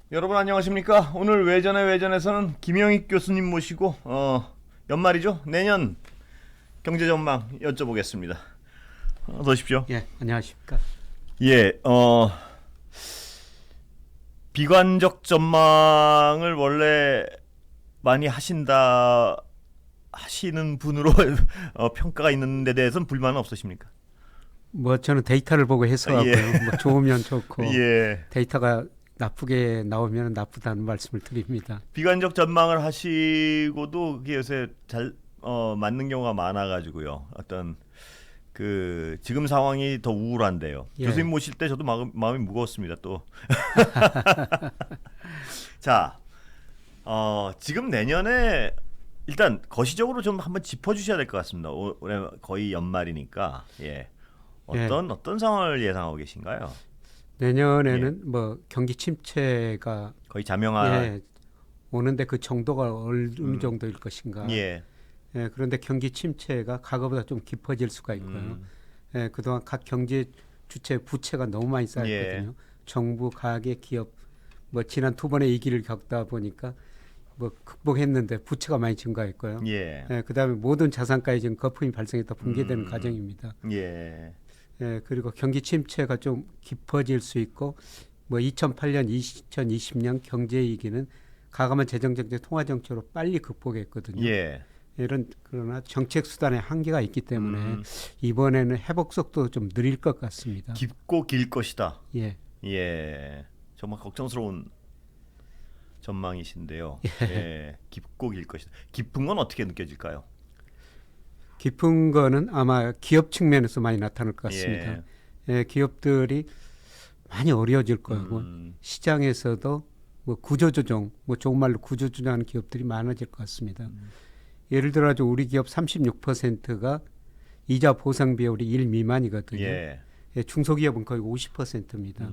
여러분 안녕하십니까? 오늘 외전에서는 김영익 교수님 모시고 연말이죠? 내년 경제 전망 여쭤보겠습니다. 어서 오십시오. 예, 안녕하십니까. 예, 비관적 전망을 원래 많이 하시는 분으로 평가가 있는 데 대해서는 불만은 없으십니까? 뭐 저는 데이터를 보고 해석하고요. 예. 뭐 좋으면 좋고 예. 데이터가 나쁘게 나오면 나쁘다는 말씀을 드립니다. 비관적 전망을 하시고도 그게 요새 잘 맞는 경우가 많아가지고요. 어떤 그 지금 상황이 더 우울한데요. 예. 교수님 모실 때 저도 마음이 무거웠습니다. 또 자, 지금 내년에 일단 거시적으로 좀 한번 짚어주셔야 될 것 같습니다. 올해 거의 연말이니까 예. 어떤 상황을 예상하고 계신가요? 내년에는 뭐 경기 침체가 거의 자명한 예, 오는데 그 정도가 어느 정도일 것인가. 예. 예, 그런데 경기 침체가 과거보다 좀 깊어질 수가 있고요. 예, 그동안 각 경제 주체 부채가 너무 많이 쌓였거든요. 정부, 가계, 기업 뭐 지난 두 번의 위기를 겪다 보니까 뭐 극복했는데 부채가 많이 증가했고요. 예. 예, 그다음에 모든 자산가에 지금 거품이 발생했다 붕괴되는 과정입니다. 예. 예, 그리고 경기 침체가 좀 깊어질 수 있고 뭐 2008년, 2020년 경제 위기는 가감한 재정정책 통화정책으로 빨리 극복했거든요. 예. 그러나 정책 수단의 한계가 있기 때문에 이번에는 회복 속도 좀 느릴 것 같습니다. 깊고 길 것이다. 예. 예. 정말 걱정스러운 전망이신데요. 예. 깊고 길 것이다. 깊은 건 어떻게 느껴질까요? 깊은 거는 아마 기업 측면에서 많이 나타날 것 같습니다. 예, 기업들이 많이 어려워질 거고 시장에서도 뭐 구조조정, 뭐 좋은 말로 구조조정하는 기업들이 많아질 것 같습니다. 예를 들어 우리 기업 36%가 이자 보상 비율이 1 미만이거든요. 예. 예, 중소기업은 거의 50%입니다.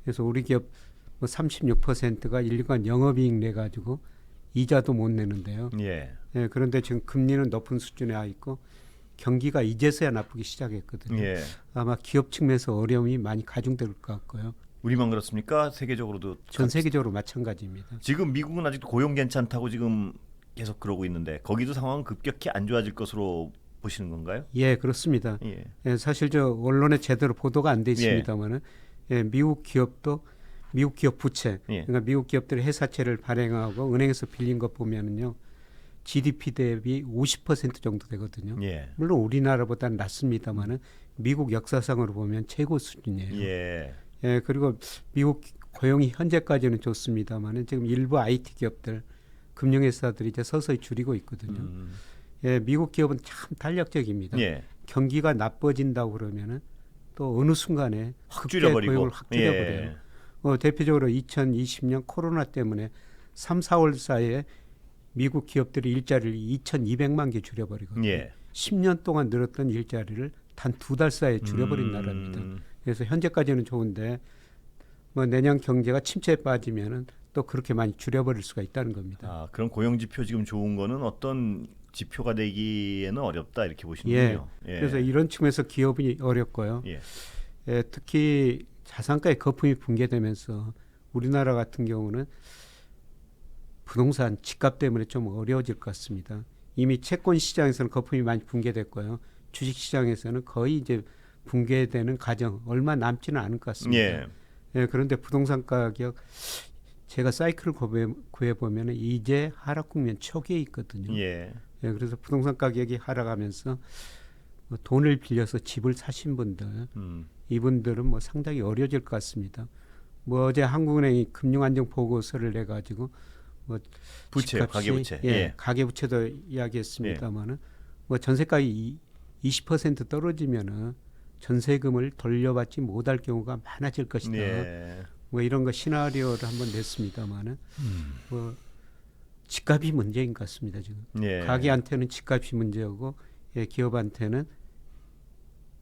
그래서 우리 기업 뭐 36%가 1년간 영업이익 내 가지고 이자도 못 내는데요. 예. 예, 그런데 지금 금리는 높은 수준에 와 있고 경기가 이제서야 나쁘기 시작했거든요. 예. 아마 기업 측면에서 어려움이 많이 가중될 것 같고요. 우리만 그렇습니까? 세계적으로도 전 세계적으로 마찬가지입니다. 지금 미국은 아직도 고용 괜찮다고 지금 계속 그러고 있는데 거기도 상황은 급격히 안 좋아질 것으로 보시는 건가요? 예, 그렇습니다. 예. 예, 사실 저 언론에 제대로 보도가 안 돼 있습니다만은 예, 미국 기업 부채, 예. 그러니까 미국 기업들이 회사채를 발행하고 은행에서 빌린 것 보면은요, GDP 대비 50% 정도 되거든요. 예. 물론 우리나라보다는 낮습니다만은 미국 역사상으로 보면 최고 수준이에요. 예. 예, 그리고 미국 고용이 현재까지는 좋습니다만은 지금 일부 IT 기업들, 금융회사들이 이제 서서히 줄이고 있거든요. 예, 미국 기업은 참 탄력적입니다. 예. 경기가 나빠진다고 그러면은 또 어느 순간에 확 극대 줄여버리고. 고용을 확 줄여버려요. 예. 대표적으로 2020년 코로나 때문에 3, 4월 사이에 미국 기업들이 일자리를 2,200만 개 줄여버리거든요. 예. 10년 동안 늘었던 일자리를 단 2달 사이에 줄여버린 나라입니다. 그래서 현재까지는 좋은데 뭐 내년 경제가 침체에 빠지면은 또 그렇게 많이 줄여버릴 수가 있다는 겁니다. 아, 그럼 고용 지표 지금 좋은 거는 어떤 지표가 되기에는 어렵다 이렇게 보시는군요. 예. 그래서 이런 측면에서 기업이 어렵고요. 예. 예, 특히 자산가의 거품이 붕괴되면서 우리나라 같은 경우는 부동산 집값 때문에 좀 어려워질 것 같습니다. 이미 채권 시장에서는 거품이 많이 붕괴됐고요. 주식 시장에서는 거의 이제 붕괴되는 과정 얼마 남지는 않을 것 같습니다. 예. 예, 그런데 부동산 가격 제가 사이클을 구해보면 이제 하락 국면 초기에 있거든요. 예. 예, 그래서 부동산 가격이 하락하면서 뭐 돈을 빌려서 집을 사신 분들 이분들은 뭐 상당히 어려워질 것 같습니다. 뭐 어제 한국은행이 금융안정 보고서를 내 가지고 뭐 부채, 집값이, 가계부채. 예, 예. 가계부채도 이야기했습니다만은 뭐 전세가이 20% 떨어지면은 전세금을 돌려받지 못할 경우가 많아질 것이다. 예. 뭐 이런 거 시나리오를 한번 냈습니다만은 뭐 집값이 문제인 것 같습니다 지금. 예. 가게한테는 집값이 문제고 예, 기업한테는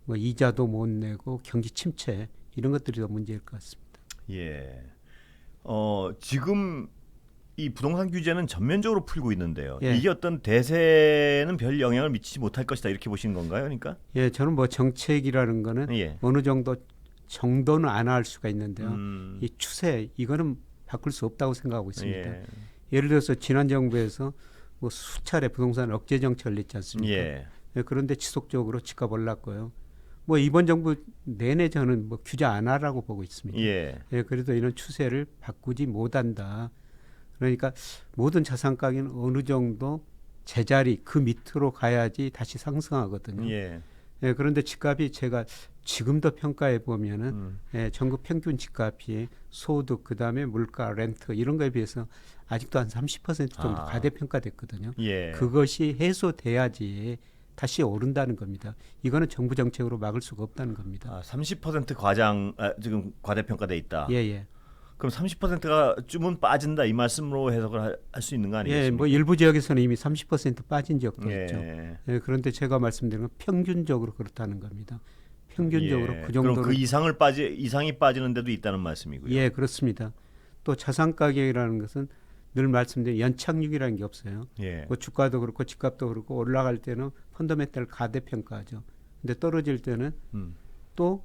뭐 이자도 못 내고 경기 침체 이런 것들이 더 문제일 것 같습니다. 예. 지금 이 부동산 규제는 전면적으로 풀고 있는데요. 예. 이게 어떤 대세는 별 영향을 미치지 못할 것이다 이렇게 보시는 건가요? 그러니까? 예, 저는 뭐 정책이라는 거는 예. 어느 정도는 안 할 수가 있는데요. 이 추세 이거는 바꿀 수 없다고 생각하고 있습니다. 예. 예를 들어서 지난 정부에서 뭐 수차례 부동산 억제 정책을 냈지 않습니까? 예. 예, 그런데 지속적으로 집값 올랐고요. 뭐 이번 정부 내내 저는 뭐 규제 안 하라고 보고 있습니다. 예. 예, 그래도 이런 추세를 바꾸지 못한다. 그러니까 모든 자산 가격은 어느 정도 제자리 그 밑으로 가야지 다시 상승하거든요. 예. 예, 그런데 집값이 제가 지금도 평가해 보면은 예, 전국 평균 집값이 소득 그다음에 물가 렌트 이런 거에 비해서 아직도 한 30% 정도 과대평가됐거든요. 예. 그것이 해소돼야지 다시 오른다는 겁니다. 이거는 정부 정책으로 막을 수가 없다는 겁니다. 30% 지금 과대평가돼 있다. 예, 예. 그럼 30%가 쯤은 빠진다 이 말씀으로 해석을 할 수 있는 거 아니겠습니까? 예, 뭐 일부 지역에서는 이미 30% 빠진 지역도 예. 있죠. 예, 그런데 제가 말씀드린 건 평균적으로 그렇다는 겁니다. 평균적으로 예. 그 정도로. 그럼 그 이상이 빠지는 데도 있다는 말씀이고요. 예, 그렇습니다. 또 자산 가격이라는 것은 늘 말씀드린 연착륙이라는 게 없어요. 예. 뭐 주가도 그렇고 집값도 그렇고 올라갈 때는 펀더멘탈 가대평가하죠. 근데 떨어질 때는 또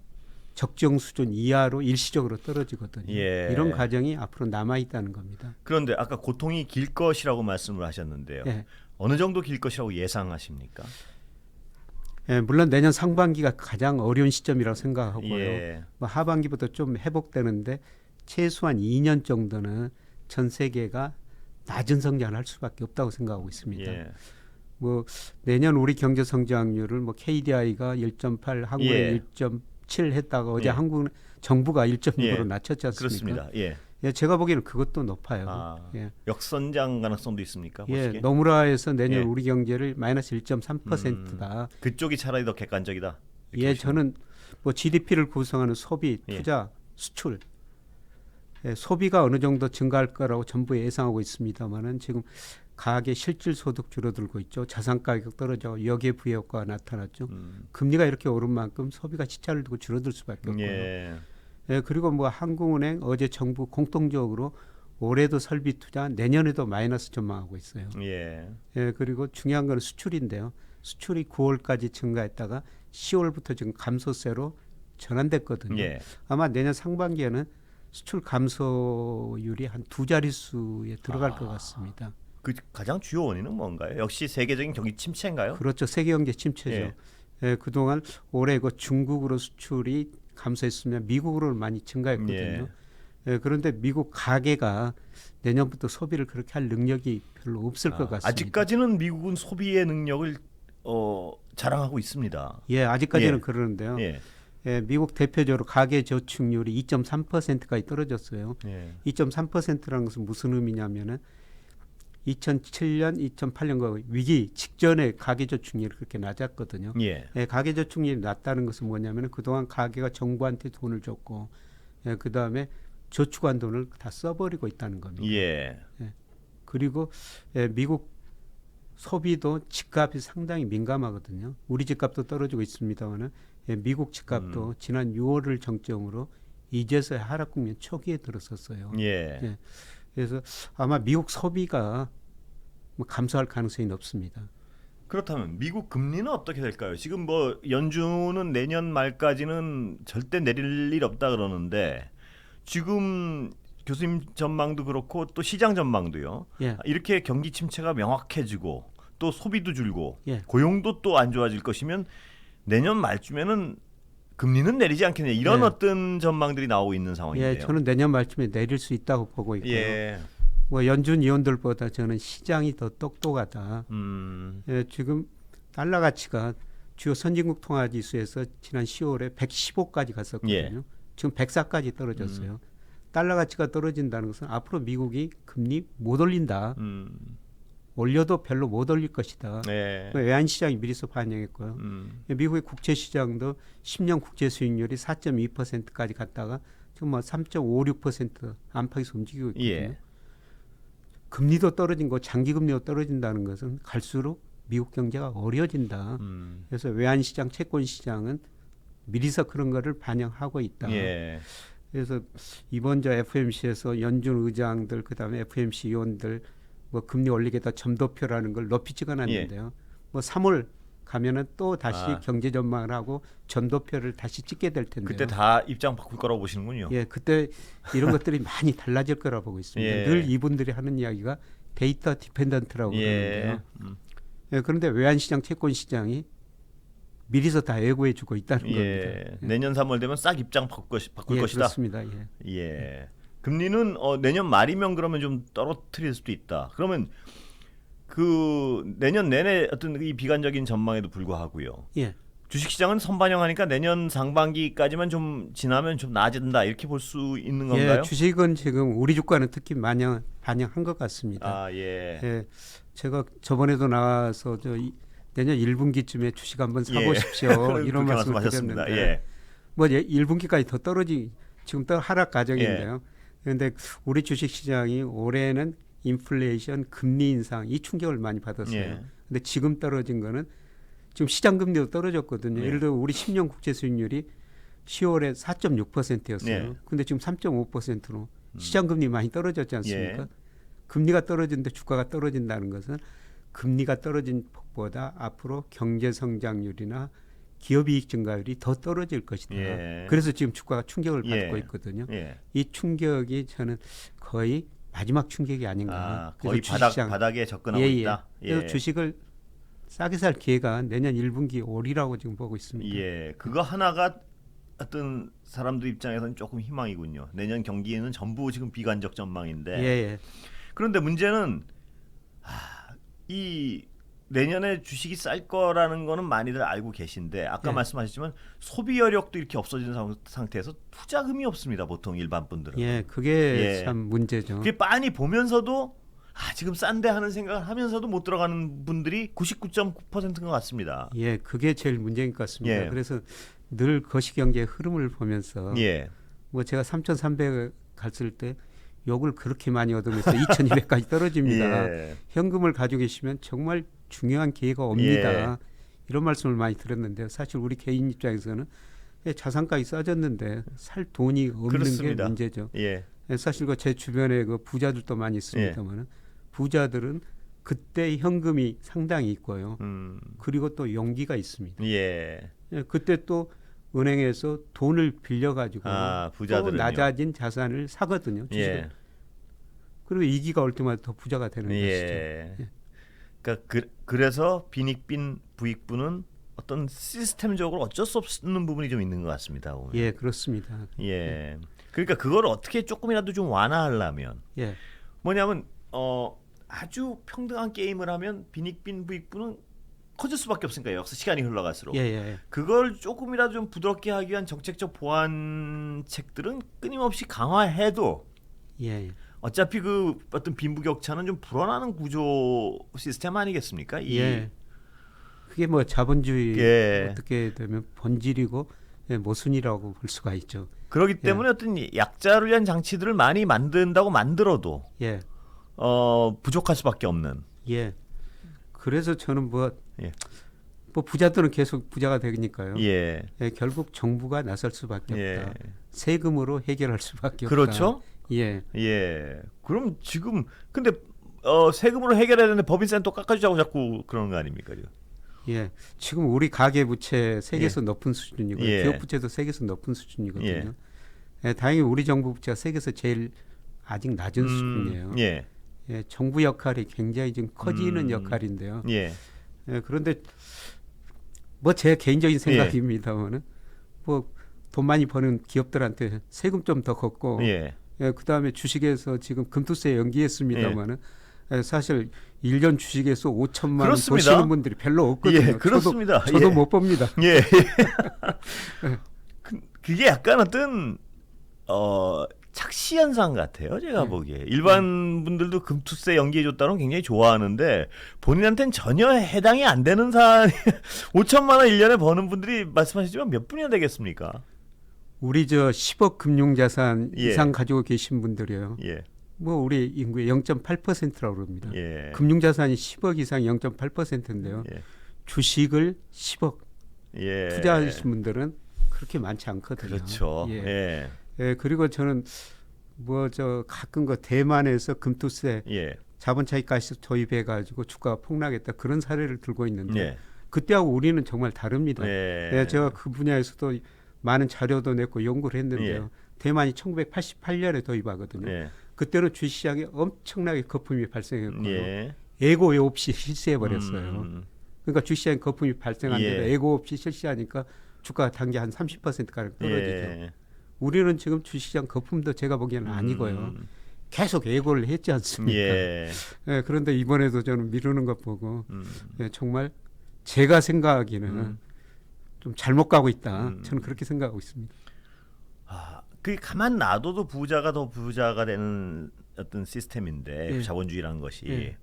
적정 수준 이하로 일시적으로 떨어지거든요. 예. 이런 과정이 앞으로 남아 있다는 겁니다. 그런데 아까 고통이 길 것이라고 말씀을 하셨는데요. 예. 어느 정도 길 것이라고 예상하십니까? 예, 물론 내년 상반기가 가장 어려운 시점이라고 생각하고요. 예. 뭐 하반기부터 좀 회복되는데 최소한 2년 정도는 전 세계가 낮은 성장을 할 수밖에 없다고 생각하고 있습니다. 예. 뭐 내년 우리 경제 성장률을 뭐 KDI가 1.8, 한국은 예. 1.7 했다가 어제 예. 한국 정부가 1.6으로 예. 낮췄지 않습니까? 그렇습니다. 예. 예, 제가 보기에는 그것도 높아요. 예. 역선장 가능성도 있습니까? 예, 보시기에? 노무라에서 내년 예. 우리 경제를 마이너스 1.3%다. 그쪽이 차라리 더 객관적이다. 이렇게 예, 보시면. 저는 뭐 GDP를 구성하는 소비, 예. 투자, 수출, 예, 소비가 어느 정도 증가할 거라고 정부 예상하고 있습니다만은 지금 가계 실질 소득 줄어들고 있죠. 자산 가격 떨어져 여기에 부여효과가 나타났죠. 금리가 이렇게 오른 만큼 소비가 시차를 두고 줄어들 수밖에 없고요. 예. 예, 그리고 뭐 한국은행 어제 정부 공통적으로 올해도 설비 투자 내년에도 마이너스 전망하고 있어요. 예. 예, 그리고 중요한 건 수출인데요. 수출이 9월까지 증가했다가 10월부터 지금 감소세로 전환됐거든요. 예. 아마 내년 상반기에는 수출 감소율이 한 두 자릿수에 들어갈 것 같습니다. 그 가장 주요 원인은 뭔가요? 역시 세계적인 경기 침체인가요? 그렇죠. 세계 경제 침체죠. 예. 예, 그동안 올해 그 중국으로 수출이 감소했으면 미국으로 많이 증가했거든요. 예. 예, 그런데 미국 가계가 내년부터 소비를 그렇게 할 능력이 별로 없을 것 같습니다. 아직까지는 미국은 소비의 능력을 자랑하고 있습니다. 예, 아직까지는 예. 그러는데요. 예. 예, 미국 대표적으로 가계 저축률이 2.3%까지 떨어졌어요. 예. 2.3%라는 것은 무슨 의미냐면은 2007년, 2008년과 위기 직전에 가계 저축률이 그렇게 낮았거든요. 예. 예, 가계 저축률이 낮다는 것은 뭐냐면은 그동안 가계가 정부한테 돈을 줬고, 예, 그 다음에 저축한 돈을 다 써버리고 있다는 겁니다. 예. 그리고 예, 미국 소비도 집값이 상당히 민감하거든요. 우리 집값도 떨어지고 있습니다만은 예, 미국 집값도 지난 6월을 정점으로 이제서야 하락 국면 초기에 들었었어요. 예. 예. 그래서 아마 미국 소비가 뭐 감소할 가능성이 높습니다. 그렇다면 미국 금리는 어떻게 될까요? 지금 뭐 연준은 내년 말까지는 절대 내릴 일 없다 그러는데 지금 교수님 전망도 그렇고 또 시장 전망도요. 예. 이렇게 경기 침체가 명확해지고 또 소비도 줄고 예. 고용도 또 안 좋아질 것이면 내년 말쯤에는 금리는 내리지 않겠냐 이런 예. 어떤 전망들이 나오고 있는 상황인데요. 예, 저는 내년 말쯤에 내릴 수 있다고 보고 있고요. 예. 뭐 연준 위원들보다 저는 시장이 더 똑똑하다. 예, 지금 달러 가치가 주요 선진국 통화 지수에서 지난 10월에 115까지 갔었거든요. 예. 지금 104까지 떨어졌어요. 달러 가치가 떨어진다는 것은 앞으로 미국이 금리 못 올린다. 올려도 별로 못 올릴 것이다. 네. 외환 시장이 미리서 반영했고요. 미국의 국채 시장도 10년 국채 수익률이 4.2%까지 갔다가 지금 뭐 3.56% 안팎에서 움직이고 있거든요. 예. 금리도 떨어진 거, 장기 금리도 떨어진다는 것은 갈수록 미국 경제가 어려워진다. 그래서 외환 시장, 채권 시장은 미리서 그런 거를 반영하고 있다. 예. 그래서 이번 저 FOMC에서 연준 의장들 그다음에 FOMC 위원들 뭐 금리 올리겠다 점도표라는 걸 높이 찍어놨는데요. 뭐 3월 가면은 또 다시 경제 전망을 하고 전도표를 다시 찍게 될 텐데요. 그때 다 입장 바꿀 거라고 보시는군요. 예, 그때 이런 것들이 많이 달라질 거라고 보고 있습니다. 예. 늘 이분들이 하는 이야기가 데이터 디펜던트라고 그러는데요. 예, 그런데 외환시장, 채권시장이 미리서 다 예고해주고 있다는 겁니다. 예. 내년 3월 되면 싹 입장 바꿀 것이다. 그렇습니다. 금리는 내년 말이면 그러면 좀 떨어뜨릴 수도 있다. 그러면 그 내년 내내 어떤 이 비관적인 전망에도 불구하고요. 주식시장은 선반영하니까 내년 상반기까지만 좀 지나면 좀 나아진다 이렇게 볼 수 있는 건가요? 주식은 지금 우리 주가는 특히 반영한 것 같습니다. 제가 저번에도 나와서 내년 1분기쯤에 주식 한번 사보십시오. 이런 말씀을 드렸는데 뭐 1분기까지 더 지금 또 하락 과정인데요. 그런데 우리 주식시장이 올해는 인플레이션, 금리 인상 이 충격을 많이 받았어요. 근데 지금 떨어진 거는 지금 시장 금리도 떨어졌거든요. 예를 들어 우리 10년 국채 수익률이 10월에 4.6%였어요. 근데 지금 3.5%로 시장 금리 많이 떨어졌지 않습니까? 금리가 떨어지는데 주가가 떨어진다는 것은 금리가 떨어진 폭보다 앞으로 경제 성장률이나 기업 이익 증가율이 더 떨어질 것이다. 그래서 지금 주가가 충격을 받고 있거든요. 이 충격이 저는 거의 마지막 충격이 아닌가. 거의 바닥에 접근하고 있다. 그래서 주식을 싸게 살 기회가 내년 1분기 올이라고 지금 보고 있습니다. 그거 하나가 어떤 사람들 입장에서는 조금 희망이군요. 내년 경기에는 전부 지금 비관적 전망인데. 그런데 문제는 이 내년에 주식이 쌀 거라는 거는 많이들 알고 계신데 아까 말씀하셨지만 소비 여력도 이렇게 없어진 상태에서 투자금이 없습니다. 보통 일반 분들은. 그게 참 문제죠. 그게 빤히 보면서도 지금 싼데 하는 생각을 하면서도 못 들어가는 분들이 99.9%인 것 같습니다. 그게 제일 문제인 것 같습니다. 그래서 늘 거시경제의 흐름을 보면서 뭐 제가 3,300 갔을 때 욕을 그렇게 많이 얻으면서 2,200까지 떨어집니다. 현금을 가지고 계시면 정말 중요한 기회가 옵니다. 이런 말씀을 많이 들었는데요. 사실 우리 개인 입장에서는 자산가가 싸졌는데 살 돈이 없는 게 문제죠. 사실 제 주변에 부자들도 많이 있습니다만 부자들은 그때 현금이 상당히 있고요. 그리고 또 용기가 있습니다. 그때 또 은행에서 돈을 빌려가지고 또 낮아진 자산을 사거든요. 그리고 이기가 올 때마다 더 부자가 되는 것이죠. 그러니까 그래서 빈익빈 부익부는 어떤 시스템적으로 어쩔 수 없는 부분이 좀 있는 것 같습니다. 오늘. 그렇습니다. 그러니까 그걸 어떻게 조금이라도 좀 완화하려면 뭐냐면 아주 평등한 게임을 하면 빈익빈 부익부는 커질 수밖에 없으니까 역사 시간이 흘러갈수록 그걸 조금이라도 좀 부드럽게 하기 위한 정책적 보완책들은 끊임없이 강화해도 어차피 그 어떤 빈부격차는 좀 불어나는 구조 시스템 아니겠습니까? 그게 뭐 자본주의 어떻게 되면 본질이고 모순이라고 볼 수가 있죠. 그렇기 때문에 어떤 약자를 위한 장치들을 많이 만든다고 만들어도 부족할 수밖에 없는. 그래서 저는 뭐 부자들은 계속 부자가 되니까요. 결국 정부가 나설 수밖에 없다. 세금으로 해결할 수밖에 없다. 그렇죠. 그럼 지금 근데 세금으로 해결해야 되는데 법인세는 또 깎아주자고 자꾸 그러는 거 아닙니까? 지금 우리 가계부채 세계에서 높은 수준이고 기업부채도 세계에서 높은 수준이거든요. 다행히 우리 정부 부채가 세계에서 제일 아직 낮은 수준이에요. 정부 역할이 굉장히 지금 커지는 역할인데요. 그런데 뭐 제 개인적인 생각입니다만은 뭐 돈 많이 버는 기업들한테 세금 좀 더 걷고 그다음에 주식에서 지금 금투세 연기했습니다만은 사실 1년 주식에서 5천만 원 버시는 분들이 별로 없거든요. 그렇습니다. 저도 못 봅니다. 그게 약간 어떤 착시 현상 같아요. 제가 보기에 일반 분들도 금투세 연기해줬다는 굉장히 좋아하는데 본인한테는 전혀 해당이 안 되는 사안이 5천만 원 1년에 버는 분들이 말씀하시지만 몇 분이나 되겠습니까? 우리 10억 금융자산 이상 가지고 계신 분들이요. 뭐 우리 인구의 0.8%라고 그럽니다. 금융자산이 10억 이상 0.8%인데요. 주식을 10억 투자하신 분들은 그렇게 많지 않거든요. 그렇죠. 그리고 저는 가끔 대만에서 금투세 자본 차익가시 도입해가지고 주가가 폭락했다 그런 사례를 들고 있는데 그때하고 우리는 정말 다릅니다. 예. 예, 제가 그 분야에서도 많은 자료도 냈고 연구를 했는데요. 예. 대만이 1988년에 도입하거든요. 예. 그때는 주식시장에 엄청나게 거품이 발생했고요. 예. 예고 없이 실시해버렸어요. 그러니까 주식시장에 거품이 발생한 예. 대로 예고 없이 실시하니까 주가가 단기 한 30%가량 떨어지죠. 예. 우리는 지금 주식시장 거품도 제가 보기에는 아니고요. 계속 예고를 했지 않습니까? 예. 예, 그런데 이번에도 저는 미루는 것 보고 예, 정말 제가 생각하기는 좀 잘못 가고 있다. 저는 그렇게 생각하고 있습니다. 아, 그 가만 놔둬도 부자가 더 부자가 되는 어떤 시스템인데 예. 자본주의라는 것이 예.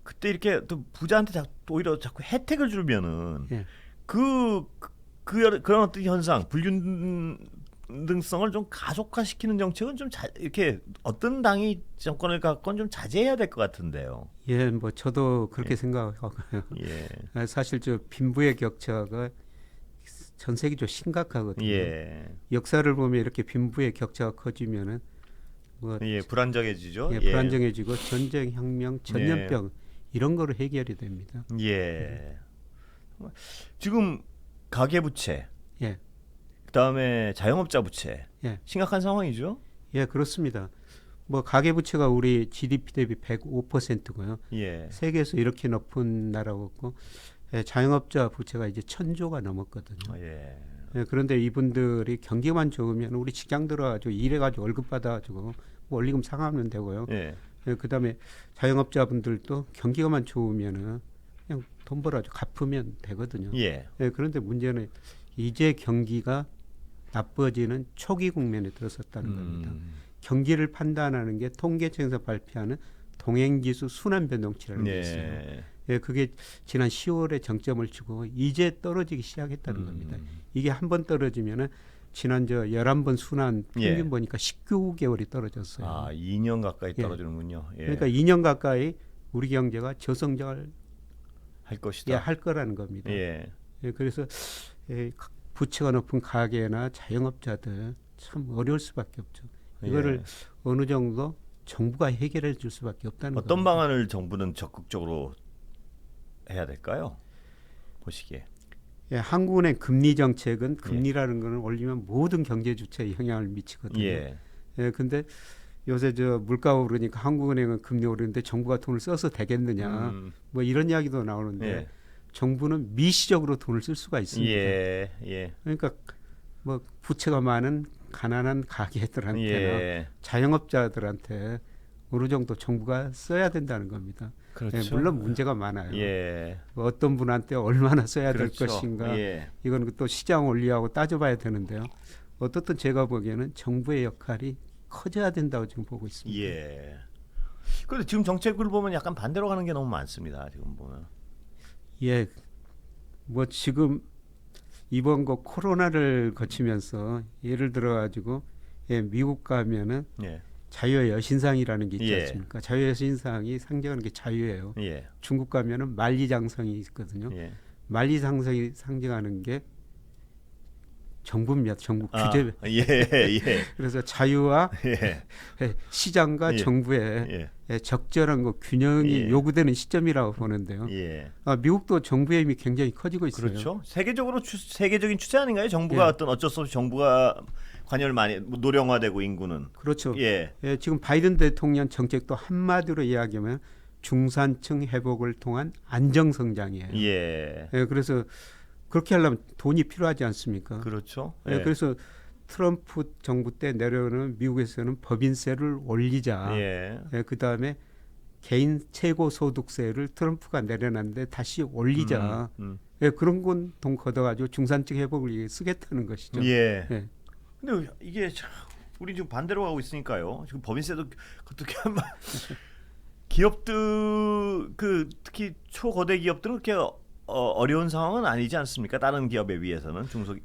그때 이렇게 또 부자한테 오히려 자꾸 혜택을 주면은 예. 그런 어떤 현상 불균등성을 좀 가속화시키는 정책은 좀 이렇게 어떤 당이 정권을 갖건 좀 자제해야 될 것 같은데요. 예, 뭐 저도 그렇게 예. 생각하고요. 예. 아, 사실 저 빈부의 격차가 전 세계적으로 심각하거든요. 예. 역사를 보면 이렇게 빈부의 격차가 커지면은 뭐 예, 불안정해지죠. 예, 불안정해지고 전쟁, 혁명, 전염병 이런 거로 해결이 됩니다. 예. 지금 가계 부채, 예, 그다음에 자영업자 부채 예, 심각한 상황이죠. 예, 그렇습니다. 뭐 가계 부채가 우리 GDP 대비 105%고요. 예. 세계에서 이렇게 높은 나라가 없고 예, 자영업자 부채가 이제 1,000조가 넘었거든요. 예. 예, 그런데 이분들이 경기만 좋으면 우리 직장 들어가지고 일해가지고 월급 받아가지고 뭐 원리금 상환하면 되고요. 예. 예, 그다음에 자영업자분들도 경기가만 좋으면은 그냥 돈 벌어가지고 갚으면 되거든요. 예. 예, 그런데 문제는 이제 경기가 나빠지는 초기 국면에 들어섰다는 겁니다. 경기를 판단하는 게 통계청에서 발표하는 동행지수 순환 변동치라는 게 있어요. 예. 예, 그게 지난 10월에 정점을 치고 이제 떨어지기 시작했다는 겁니다. 이게 한 번 떨어지면은 지난 저 11번 순환 평균 예. 보니까 19개월이 떨어졌어요. 아, 2년 가까이 예. 떨어지는군요. 예. 그러니까 2년 가까이 우리 경제가 저성장을 할 예, 것이다. 할 거라는 겁니다. 예. 예, 그래서 예, 부채가 높은 가게나 자영업자들 참 어려울 수밖에 없죠. 이거를 예. 어느 정도 정부가 해결해 줄 수밖에 없다는 어떤 겁니다. 방안을 정부는 적극적으로 해야 될까요? 보시기에. 예, 한국은행 금리 정책은 금리라는 거는 올리면 모든 경제 주체에 영향을 미치거든요. 예. 예, 근데 요새 저 물가가 오르니까 한국은행은 금리 오르는데 정부가 돈을 써서 되겠느냐 뭐 이런 이야기도 나오는데 예. 정부는 미시적으로 돈을 쓸 수가 있습니다. 예. 예. 그러니까 뭐 부채가 많은 가난한 가게들한테나 예. 자영업자들한테 어느 정도 정부가 써야 된다는 겁니다. 그렇죠. 예, 물론 문제가 많아요. 예. 어떤 분한테 얼마나 써야 그렇죠. 될 것인가 예. 이건 또 시장 원리하고 따져봐야 되는데요. 어떻든 제가 보기에는 정부의 역할이 커져야 된다고 지금 보고 있습니다. 예. 그런데 지금 정책을 보면 약간 반대로 가는 게 너무 많습니다. 지금 보면. 예, 뭐 지금 이번 거 코로나를 거치면서 예를 들어 가지고 예, 미국 가면은 예. 자유의 여신상이라는 게 있지 예. 않습니까? 자유의 여신상이 상징하는 게 자유예요. 예. 중국 가면은 만리장성이 있거든요. 예. 만리장성이 상징하는 게 정부입니다. 정부 규제. 예. 예. 그래서 자유와 예. 시장과 예. 정부의 예. 적절한 거 균형이 예. 요구되는 시점이라고 보는데요. 예. 미국도 정부의 힘이 굉장히 커지고 있어요. 그렇죠. 세계적으로 세계적인 추세 아닌가요? 정부가 예. 어쩔 수 없이 정부가 관여를 많이 노령화되고 인구는. 그렇죠. 예. 예, 지금 바이든 대통령 정책도 한마디로 이야기하면 중산층 회복을 통한 안정 성장이에요. 예. 예, 그래서 그렇게 하려면 돈이 필요하지 않습니까? 그렇죠. 예, 그래서 트럼프 정부 때 내려오는 미국에서는 법인세를 올리자. 예. 예, 그 다음에 개인 최고 소득세를 트럼프가 내려놨는데 다시 올리자. 예, 그런 건 돈 걷어가지고 중산층 회복을 위해 쓰겠다는 것이죠. 예. 예. 근데 이게 참 우리 지금 반대로 가고 있으니까요. 지금 법인세도 어떻게 하면 기업들 그 특히 초거대 기업들은 그렇게 어려운 상황은 아니지 않습니까? 다른 기업에 비해서는 중소.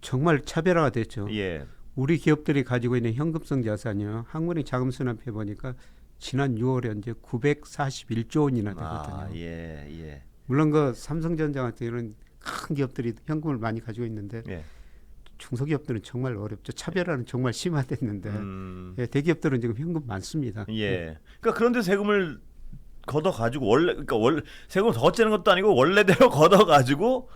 정말 차별화가 됐죠. 예. 우리 기업들이 가지고 있는 현금성 자산이요. 한국은행 자금순환표 보니까 지난 6월에 현재 941조 원이나 되거든요. 아, 예, 예. 물론 그 삼성전자 같은 이런 큰 기업들이 현금을 많이 가지고 있는데 예. 중소기업들은 정말 어렵죠. 차별화는 정말 심화됐는데 예, 대기업들은 지금 현금 많습니다. 예. 그러니까 그런데 세금을 걷어 가지고 원래 세금을 더 걷자는 것도 아니고 원래대로 걷어 가지고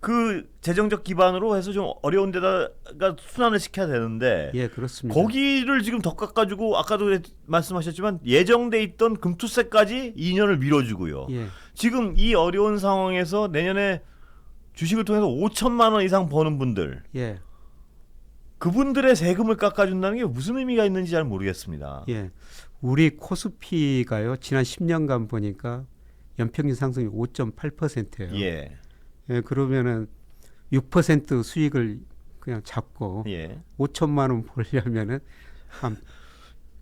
그 재정적 기반으로 해서 좀 어려운 데다가 순환을 시켜야 되는데 예, 그렇습니다. 거기를 지금 더 깎아주고 아까도 말씀하셨지만 예정돼 있던 금투세까지 2년을 미뤄주고요. 예, 지금 이 어려운 상황에서 내년에 주식을 통해서 5천만 원 이상 버는 분들 예, 그분들의 세금을 깎아준다는 게 무슨 의미가 있는지 잘 모르겠습니다. 예. 우리 코스피가요 지난 10년간 보니까 연평균 상승이 5.8%예요. 예, 예, 그러면은 6% 수익을 그냥 잡고 예. 5천만 원 벌려면은 한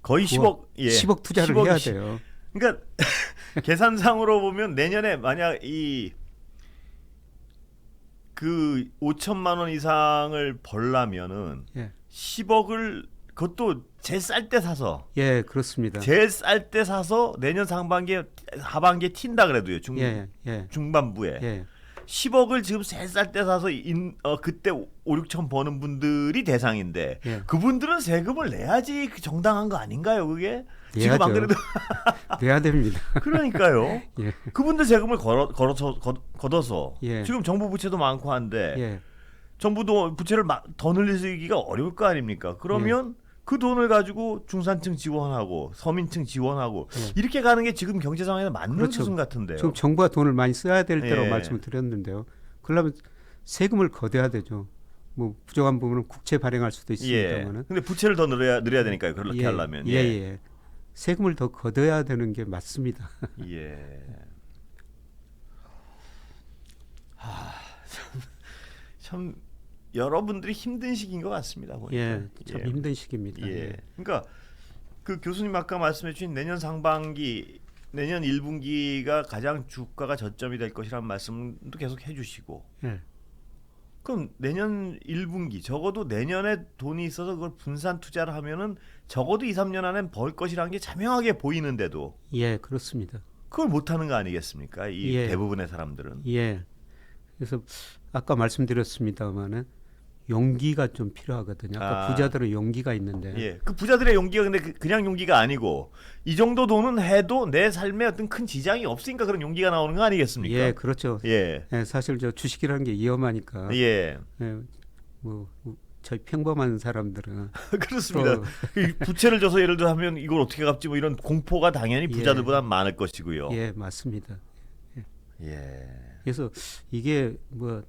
거의 10억, 예. 10억 투자를 10억, 해야 돼요. 그러니까 계산상으로 보면 내년에 만약 그 5천만 원 이상을 벌려면은 예, 10억을 그것도 제일 쌀 때 사서 예, 그렇습니다. 제일 쌀 때 사서 내년 상반기에 하반기에 튄다 그래도요. 예, 예, 중반부에 예, 10억을 지금 제일 쌀 때 사서 그때 5, 6천 버는 분들이 대상인데 예. 그분들은 세금을 내야지 정당한 거 아닌가요? 그게 지금 내야죠. 안 그래도 내야 됩니다. 그러니까요. 예, 그분들 세금을 걷어서 예. 지금 정부 부채도 많고 한데 예, 정부도 부채를 더 늘리기가 어려울 거 아닙니까? 그러면 그 돈을 가지고 중산층 지원하고 서민층 지원하고 이렇게 가는 게 지금 경제 상황에서 맞는 그렇죠. 수순 같은데요. 지금 정부가 돈을 많이 써야 될 때라고 예. 말씀을 드렸는데요. 그러려면 세금을 걷어야 되죠. 뭐 부족한 부분은 국채 발행할 수도 예. 있습니다만은. 근데 부채를 더 늘려야 되니까요. 그렇게 하려면. 예, 예. 세금을 더 걷어야 되는 게 맞습니다. 예. 참 여러분들이 힘든 시기인 것 같습니다. 보니까. 예, 참 힘든 시기입니다. 예. 그러니까 그 교수님 아까 말씀해 주신 내년 상반기, 내년 1분기가 가장 주가가 저점이 될 것이라는 말씀도 계속 해주시고. 예, 그럼 내년 1분기 적어도 내년에 돈이 있어서 그걸 분산 투자를 하면은 적어도 2, 3년 안에 벌 것이라는 게 자명하게 보이는데도 예, 그렇습니다. 그걸 못하는 거 아니겠습니까? 이 예. 대부분의 사람들은. 예. 그래서 아까 말씀드렸습니다만은 용기가 좀 필요하거든요. 아까 부자들은 용기가 있는데. 예. 그 부자들의 용기가 근데 그냥 용기가 아니고 이 정도 돈은 해도 내 삶에 어떤 큰 지장이 없으니까 그런 용기가 나오는 거 아니겠습니까? 예, 그렇죠. 예. 예, 사실 저 주식이라는 게 위험하니까. 예. 예, 뭐 저희 평범한 사람들은 그렇습니다. 또- 그 부채를 져서 예를 들어 하면 이걸 어떻게 갚지 뭐 이런 공포가 당연히 부자들보다 많을 것이고요. 예, 맞습니다. 예. 그래서 이게 뭐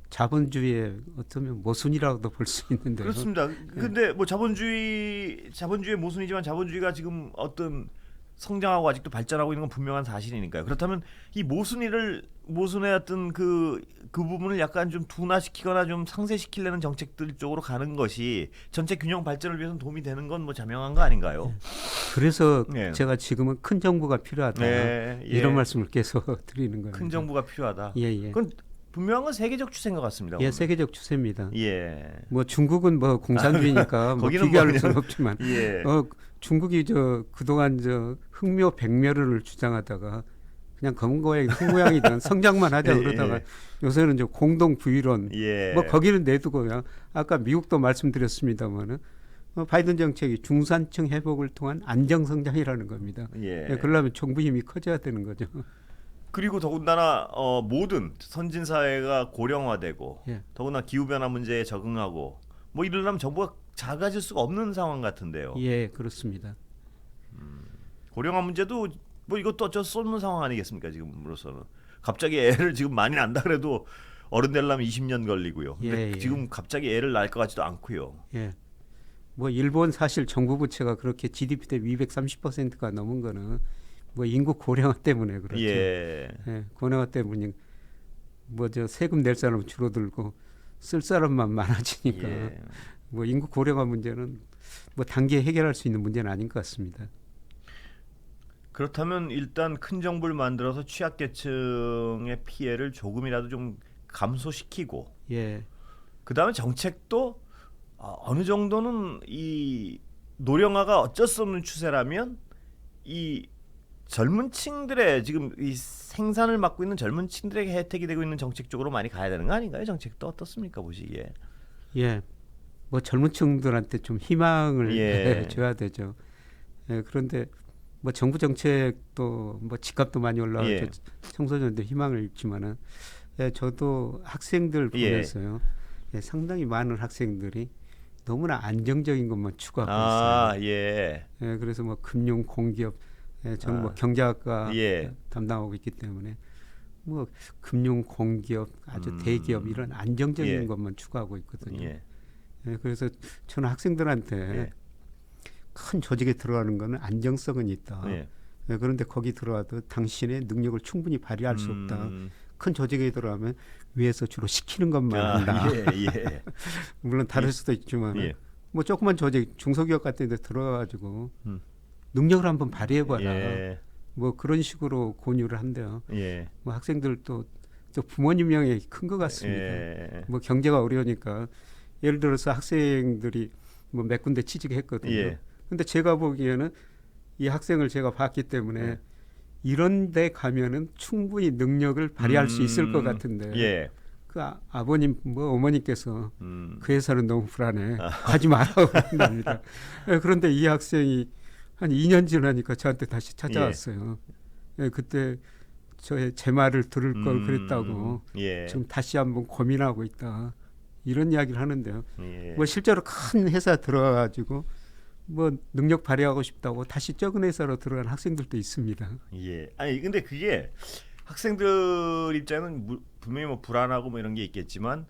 자본주의의 어쩌면 모순이라고도 볼 수 있는데요. 그렇습니다. 근데 뭐 자본주의의 모순이지만 자본주의가 지금 어떤 성장하고 아직도 발전하고 있는 건 분명한 사실이니까요. 그렇다면 이 모순의 어떤 그 부분을 약간 좀 둔화시키거나 좀 상쇄시키려는 정책들 쪽으로 가는 것이 전체 균형 발전을 위해서는 도움이 되는 건 뭐 자명한 거 아닌가요? 그래서 예. 제가 지금은 큰 정부가 필요하다 네, 예. 이런 말씀을 계속 드리는 거예요. 큰 정부가 필요하다. 예, 예. 그건 분명한 건 세계적 추세인 것 같습니다. 예, 오늘. 세계적 추세입니다. 예. 뭐 중국은 뭐 공산주의니까 뭐 거기는 비교할 뭐 수는 없지만 예. 중국이 저 그동안 저 흑묘 백묘를 주장하다가 그냥 검은 고양이 흑모양이든 성장만 하자 예, 그러다가 예. 요새는 저 공동 부유론 예. 뭐 거기는 내두고 그냥 아까 미국도 말씀드렸습니다만은 바이든 정책이 중산층 회복을 통한 안정 성장이라는 겁니다. 예. 예, 그러려면 정부 힘이 커져야 되는 거죠. 그리고 더군다나 모든 선진 사회가 고령화되고 예. 더구나 기후 변화 문제에 적응하고 뭐 이러려면 정부가 작아질 수가 없는 상황 같은데요. 예, 그렇습니다. 고령화 문제도 뭐 이것도 어쩔 수 없는 상황 아니겠습니까? 지금으로서는 갑자기 애를 지금 많이 낳는다 그래도 어른 되려면 20년 걸리고요. 근데 예. 지금 갑자기 애를 낳을 것 같지도 않고요. 예. 뭐 일본 사실 정부 부채가 그렇게 GDP 대비 230%가 넘은 거는 뭐 인구 고령화 때문에 그렇죠. 예. 예, 고령화 때문에 뭐 저 세금 낼 사람 줄어들고 쓸 사람만 많아지니까 예. 뭐 인구 고령화 문제는 뭐 단기에 해결할 수 있는 문제는 아닌 것 같습니다. 그렇다면 일단 큰 정부를 만들어서 취약계층의 피해를 조금이라도 좀 감소시키고 예, 그다음에 정책도 어느 정도는 이 노령화가 어쩔 수 없는 추세라면 이 젊은 층들의 지금 이 생산을 맡고 있는 젊은 층들에게 혜택이 되고 있는 정책 쪽으로 많이 가야 되는 거 아닌가요? 정책도 어떻습니까 보시기에? 예, 뭐 젊은 층들한테 좀 희망을 예. 줘야 되죠. 예, 그런데 뭐 정부 정책도 뭐 집값도 많이 올라가서 예. 청소년들 희망을 입지만은 예, 저도 학생들 보면서요. 예, 상당히 많은 학생들이 너무나 안정적인 것만 추구하고 있어요. 예. 예, 그래서 뭐 금융 공기업 예, 저는 뭐 경제학과 예. 담당하고 있기 때문에 뭐 금융 공기업 아주 대기업 이런 안정적인 예. 것만 추구하고 있거든요. 예. 예, 그래서 저는 학생들한테 예. 큰 조직에 들어가는 거는 안정성은 있다. 예. 예, 그런데 거기 들어와도 당신의 능력을 충분히 발휘할 수 없다. 큰 조직에 들어가면 위에서 주로 시키는 것만 한다. 예. 물론 다를 수도 있지만 예. 뭐 조그만 조직 중소기업 같은 데 들어가가지고 음. 능력을 한번 발휘해봐라. 예. 뭐 그런 식으로 권유를 한대요. 예. 뭐 학생들도 또 부모님 영향이 큰 것 같습니다. 예. 뭐 경제가 어려우니까 예를 들어서 학생들이 뭐 몇 군데 취직했거든요. 예. 근데 제가 보기에는 이 학생을 제가 봤기 때문에 예. 이런 데 가면은 충분히 능력을 발휘할 수 있을 것 같은데 예. 그 아버님 뭐 어머니께서 음. 그 회사는 너무 불안해 가지 말라고 한답니다. 예, 그런데 이 학생이 한 2년 지나니까 저한테 다시 찾아왔어요. 예, 그때 제 말을 들을 걸 그랬다고 예. 지금 다시 한번 고민하고 있다. 이런 이야기를 하는데요. 예. 뭐 실제로 큰 회사 들어가가지고 뭐 능력 발휘하고 싶다고 다시 적은 회사로 들어간 학생들도 있습니다. 예. 아니 근데 그게 학생들 입장에는 분명히 뭐 불안하고 뭐 이런 게 있겠지만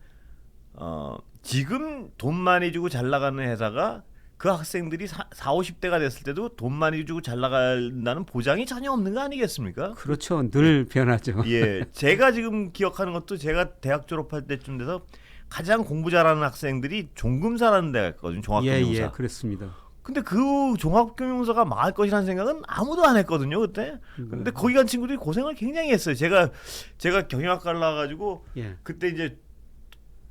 지금 돈 많이 주고 잘 나가는 회사가 그 학생들이 50대가 됐을 때도 돈 많이 주고 잘 나간다는 보장이 전혀 없는 거 아니겠습니까? 그렇죠. 늘 변하죠. 예. 제가 지금 기억하는 것도 제가 대학 졸업할 때쯤 돼서 가장 공부 잘하는 학생들이 종금사라는 데가 있거든요. 종합금융사. 예, 그렇습니다. 근데 그 종합금융사가 망할 것이라는 생각은 아무도 안 했거든요 그때. 근데 거기 간 친구들이 고생을 굉장히 했어요. 제가 경영학과를 나와가지고 예. 그때 이제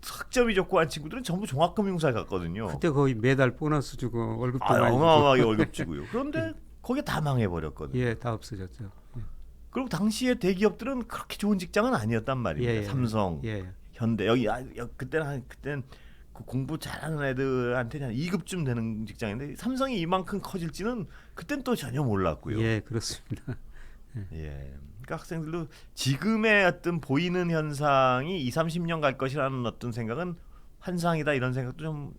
학점이 좋고 한 친구들은 전부 종합금융사에 갔거든요. 그때 거의 매달 보너스 주고 월급도 많이 주고. 어마어마하게 월급 주고요. 그런데 거기 다 망해버렸거든요. 예, 다 없어졌죠. 그리고 당시에 대기업들은 그렇게 좋은 직장은 아니었단 말입니다. 예, 삼성, 예. 현대 그때는 그 공부 잘하는 애들한테 한 2급쯤 되는 직장인데 삼성이 이만큼 커질지는 그땐 또 전혀 몰랐고요. 예, 그렇습니다. 예. 그러니까 학생들도 지금의 어떤 보이는 현상이 20-30년 갈 것이라는 어떤 생각은 환상이다 이런 생각도 좀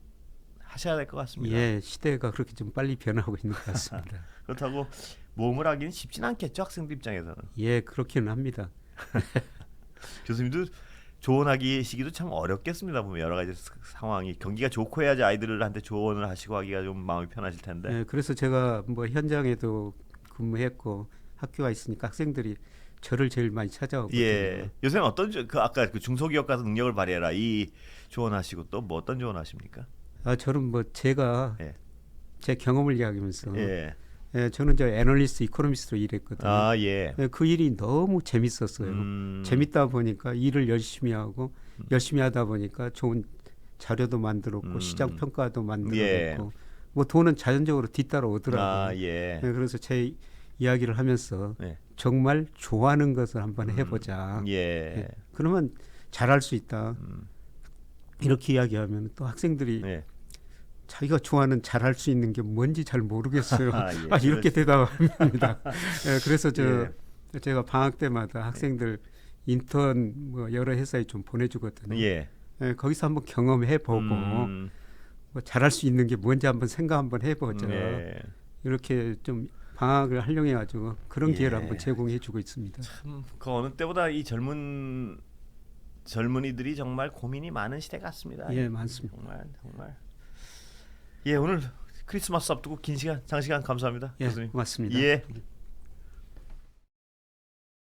하셔야 될 것 같습니다. 예, 시대가 그렇게 좀 빨리 변하고 있는 것 같습니다. 그렇다고 모험을 하기는 쉽진 않겠죠 학생들 입장에서는. 예, 그렇기는 합니다. 교수님도 조언하기 시기도 참 어렵겠습니다. 보면 여러 가지 상황이 경기가 좋고 해야지 아이들한테 조언을 하시고 하기가 좀 마음이 편하실 텐데. 예, 그래서 제가 뭐 현장에도 근무했고 학교가 있으니까 학생들이 저를 제일 많이 찾아오거든요. 예. 요새는 어떤 아까 그 중소기업 가서 능력을 발휘해라 이 조언하시고 또 뭐 어떤 조언하십니까? 저는 뭐 제가 예. 제 경험을 이야기하면서 예. 예, 저는 저 애널리스트 이코노미스트로 일했거든요. 예. 예, 그 일이 너무 재밌었어요. 재밌다 보니까 일을 열심히 하고 열심히 하다 보니까 좋은 자료도 만들었고 시장 평가도 만들었고 예. 뭐 돈은 자연적으로 뒤따라 오더라고요. 예. 예, 그래서 제 이야기를 하면서 예. 정말 좋아하는 것을 한번 해보자. 예. 예, 그러면 잘할 수 있다. 이렇게 이야기하면 또 학생들이 예. 자기가 좋아하는 잘할 수 있는 게 뭔지 잘 모르겠어요. 예. 이렇게 대답합니다. 예, 그래서 예. 제가 방학 때마다 학생들 인턴 뭐 여러 회사에 좀 보내주거든요. 예. 예, 거기서 한번 경험해보고 뭐 잘할 수 있는 게 뭔지 한번 생각 한번 해보자. 예. 이렇게 좀 방학을 활용해가지고 그런 기회를 예. 한번 제공해주고 있습니다. 그 어느 때보다 이 젊은이들이 정말 고민이 많은 시대 같습니다. 예, 많습니다. 정말. 예, 오늘 크리스마스 앞두고 긴 시간, 장시간 감사합니다. 예, 교수님. 고맙습니다. 예.